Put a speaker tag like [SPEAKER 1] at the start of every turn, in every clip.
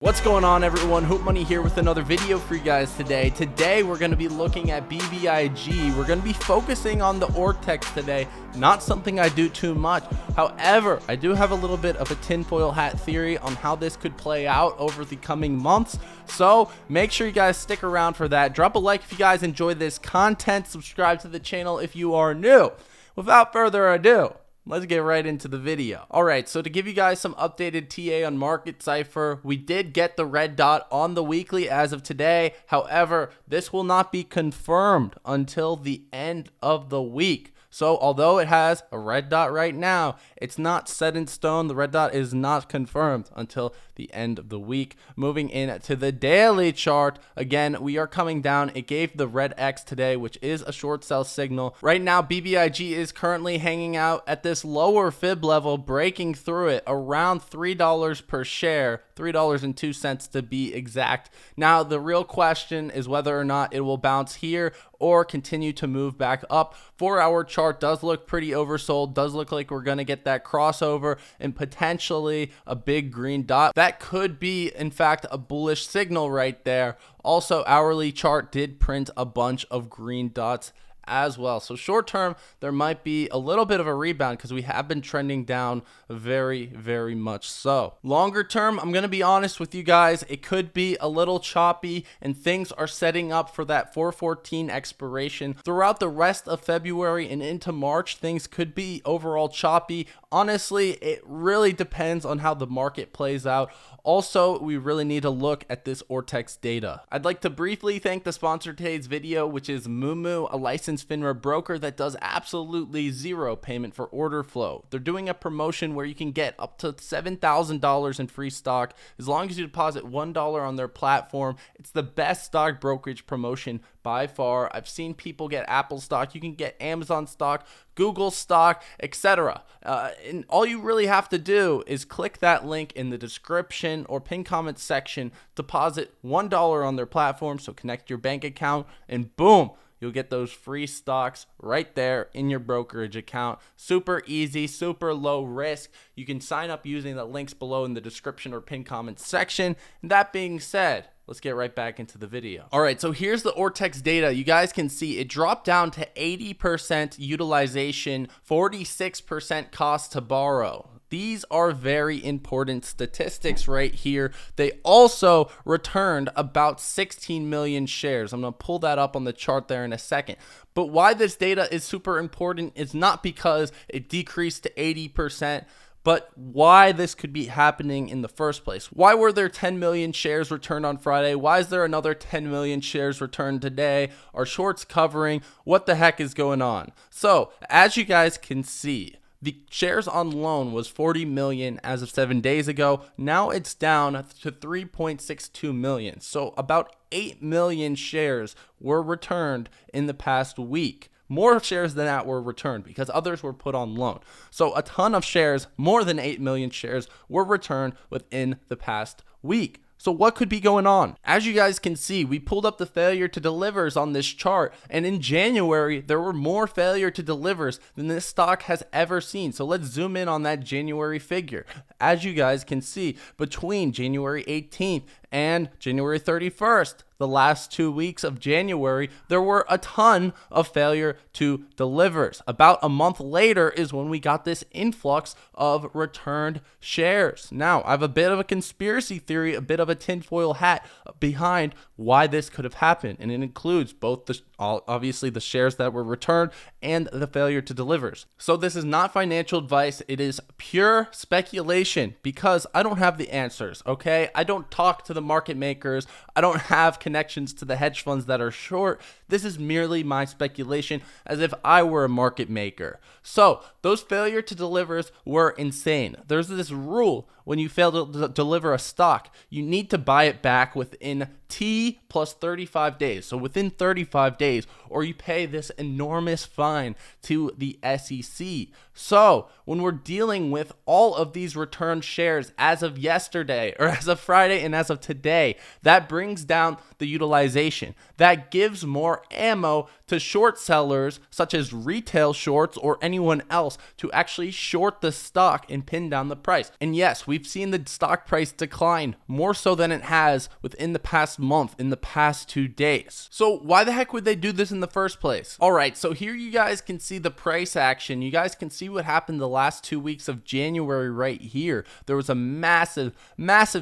[SPEAKER 1] What's going on, everyone? Hootmoney here with another video for you guys today. Today we're going to be looking at Bbig. We're going to be focusing on the Ortex today. Not something I do too much. However, I do have a little bit of a tinfoil hat theory on how this could play out over the coming months. So make sure you guys stick around for that. Drop a like if you guys enjoy this content. Subscribe to the channel if you are new. Without further ado, let's get right into the video. Alright, so to give you guys some updated TA on market Cipher, we did get the red dot on the weekly as of today. However, this will not be confirmed until the end of the week. So although it has a red dot right now, it's not set in stone. The red dot is not confirmed until the end of the week. Moving in to the daily chart, again, we are coming down. It gave the red X today, which is a short sell signal. Right now, Bbig is currently hanging out at this lower fib level, breaking through it around $3 per share, $3.02 to be exact. Now, the real question is whether or not it will bounce here or continue to move back up. 4-hour chart does look pretty oversold, does look like we're gonna get that crossover and potentially a big green dot. That could be, in fact, a bullish signal right there. Also, hourly chart did print a bunch of green dots as well. So short term, there might be a little bit of a rebound because we have been trending down very much so. Longer term, I'm going to be honest with you guys, it could be a little choppy and things are setting up for that 4/14 expiration. Throughout the rest of February and into March, things could be overall choppy. Honestly, it really depends on how the market plays out. Also, we really need to look at this Ortex data. I'd like to briefly thank the sponsor of today's video, which is Moomoo, a licensed FINRA broker that does absolutely zero payment for order flow. They're doing a promotion where you can get up to $7,000 in free stock as long as you deposit $1 on their platform. It's the best stock brokerage promotion by far. I've seen people get Apple stock. You can get Amazon stock, Google stock, etc. And all you really have to do is click that link in the description or pin comment section, deposit $1 on their platform, so connect your bank account, and boom, you'll get those free stocks right there in your brokerage account. Super easy, super low risk. You can sign up using the links below in the description or pin comment section. And that being said, let's get right back into the video. All right, so here's the Ortex data. You guys can see it dropped down to 80% utilization, 46% cost to borrow. These are very important statistics right here. They also returned about 16 million shares. I'm going to pull that up on the chart there in a second. But why this data is super important is not because it decreased to 80%, but why this could be happening in the first place. Why were there 10 million shares returned on Friday? Why is there another 10 million shares returned today? Are shorts covering? What the heck is going on? So, as you guys can see, the shares on loan was 40 million as of 7 days ago. Now it's down to 3.62 million. So about 8 million shares were returned in the past week. More shares than that were returned because others were put on loan. So a ton of shares, more than 8 million shares, were returned within the past week. So what could be going on? As you guys can see, we pulled up the failure to delivers on this chart, and in January, there were more failure to delivers than this stock has ever seen. So let's zoom in on that January figure. As you guys can see, between January 18th and January 31st, the last 2 weeks of January, there were a ton of failure to delivers. About a month later is when we got this influx of returned shares. Now, I have a bit of a conspiracy theory, a bit of a tinfoil hat behind why this could have happened, and it includes both obviously the shares that were returned and the failure to delivers. So this is not financial advice. It is pure speculation because I don't have the answers, okay? I don't talk to the market makers. I don't have connections to the hedge funds that are short. This is merely my speculation as if I were a market maker. So those failure to delivers were insane. There's this rule: when you fail to deliver a stock, you need to buy it back within T plus 35 days. So within 35 days, or you pay this enormous fine to the SEC. So when we're dealing with all of these returned shares as of yesterday, or as of Friday and as of today, that brings down the utilization. That gives more ammo to short sellers such as retail shorts or anyone else to actually short the stock and pin down the price. And yes, we've seen the stock price decline more so than it has within the past month, in the past 2 days. So why the heck would they do this in the first place? All right, so here you guys can see the price action. You guys can see what happened the last 2 weeks of January right here. There was a massive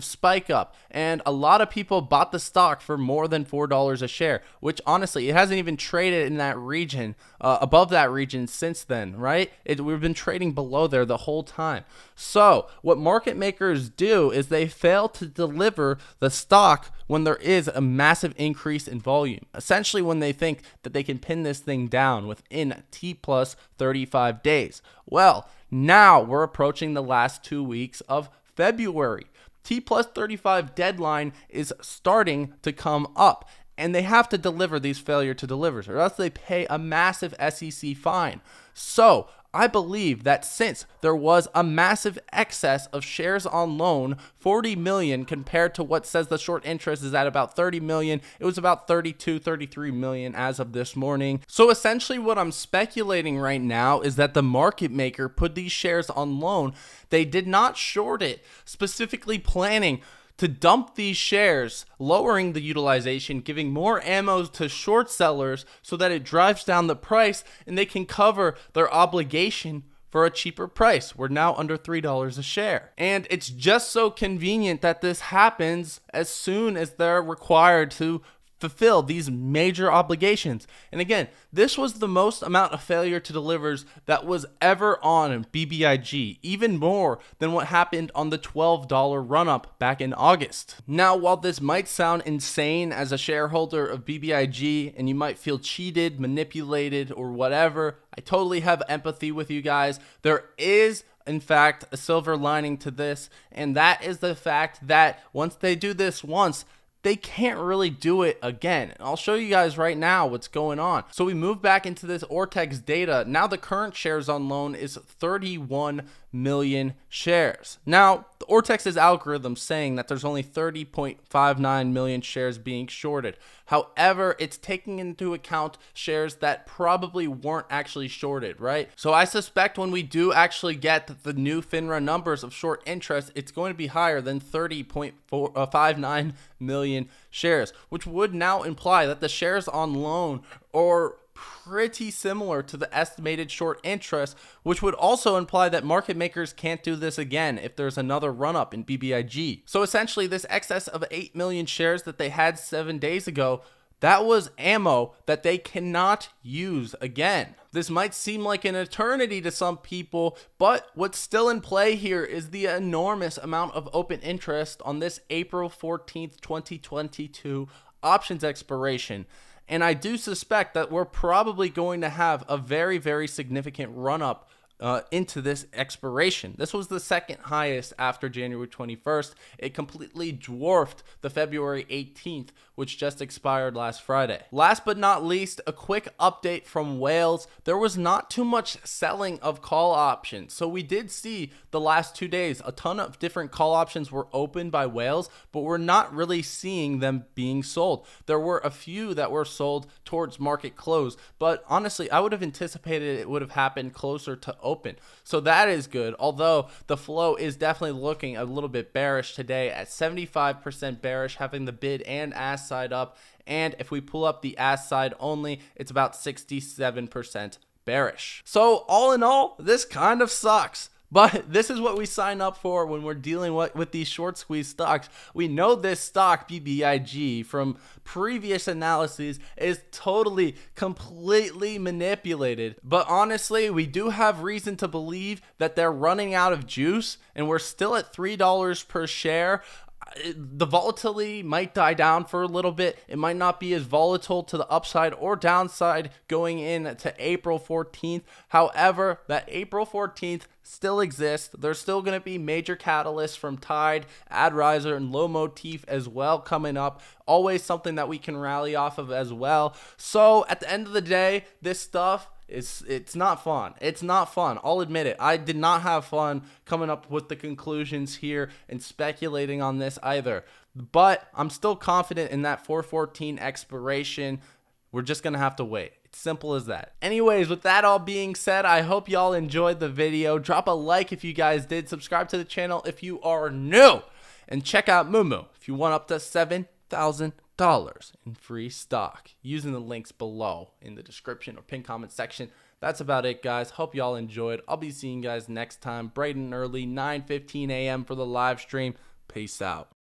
[SPEAKER 1] spike up, and a lot of people bought the stock for more than $4 a share, which honestly, it hasn't even traded in that region, above that region since then, right? We've been trading below there the whole time. So what market makers do is they fail to deliver the stock when there is a massive increase in volume. Essentially when they think that they can pin this thing down within T plus 35 days. Well, now we're approaching the last 2 weeks of February. T plus 35 deadline is starting to come up, and they have to deliver these failure to delivers, or else they pay a massive SEC fine. So I believe that since there was a massive excess of shares on loan, 40 million compared to what says the short interest is at about 30 million, it was about 32, 33 million as of this morning. So essentially what I'm speculating right now is that the market maker put these shares on loan. They did not short it, specifically planning to dump these shares, lowering the utilization, giving more ammo to short sellers so that it drives down the price and they can cover their obligation for a cheaper price. We're now under $3 a share. And it's just so convenient that this happens as soon as they're required to fulfill these major obligations. And again, this was the most amount of failure to delivers that was ever on BBIG, even more than what happened on the $12 run up back in August. Now, while this might sound insane as a shareholder of BBIG and you might feel cheated, manipulated, or whatever, I totally have empathy with you guys. There is in fact a silver lining to this, and that is the fact that once they do this once, they can't really do it again. And I'll show you guys right now what's going on. So we move back into this Ortex data. Now the current shares on loan is 31 million shares. Now, the Ortex's algorithm saying that there's only 30.59 million shares being shorted. However, it's taking into account shares that probably weren't actually shorted, right? So I suspect when we do actually get the new FINRA numbers of short interest, it's going to be higher than 30.59 million shares, which would now imply that the shares on loan are pretty similar to the estimated short interest, which would also imply that market makers can't do this again if there's another run up in BBIG. So essentially this excess of 8 million shares that they had 7 days ago, that was ammo that they cannot use again. This might seem like an eternity to some people, but what's still in play here is the enormous amount of open interest on this April 14th, 2022 options expiration. And I do suspect that we're probably going to have a very, very significant run up into this expiration. This was the second highest after January 21st. It completely dwarfed the February 18th, which just expired last Friday. Last but not least, a quick update from Wales. There was not too much selling of call options. So we did see the last 2 days, a ton of different call options were opened by Wales, but we're not really seeing them being sold. There were a few that were sold towards market close, but honestly, I would have anticipated it would have happened closer to open. So that is good, although the flow is definitely looking a little bit bearish today at 75% bearish, having the bid and ask side up. And if we pull up the ask side only, it's about 67% bearish. So all in all, this kind of sucks. But this is what we sign up for when we're dealing with these short squeeze stocks. We know this stock, BBIG, from previous analyses is totally, completely manipulated. But honestly, we do have reason to believe that they're running out of juice, and we're still at $3 per share. The volatility might die down for a little bit. It might not be as volatile to the upside or downside going into April 14th. However, that April 14th still exists. There's still going to be major catalysts from Tyde, AdRiser, and Low Motif as well coming up. Always something that we can rally off of as well. So at the end of the day, this stuff, it's not fun. It's not fun. I'll admit it. I did not have fun coming up with the conclusions here and speculating on this either. But I'm still confident in that 414 expiration. We're just going to have to wait. Simple as that. Anyways, with that all being said, I hope y'all enjoyed the video. Drop a like if you guys did. Subscribe to the channel if you are new. And check out Moomoo if you want up to $7,000 in free stock using the links below in the description or pinned comment section. That's about it, guys. Hope y'all enjoyed. I'll be seeing you guys next time, bright and early, 9:15 a.m. for the live stream. Peace out.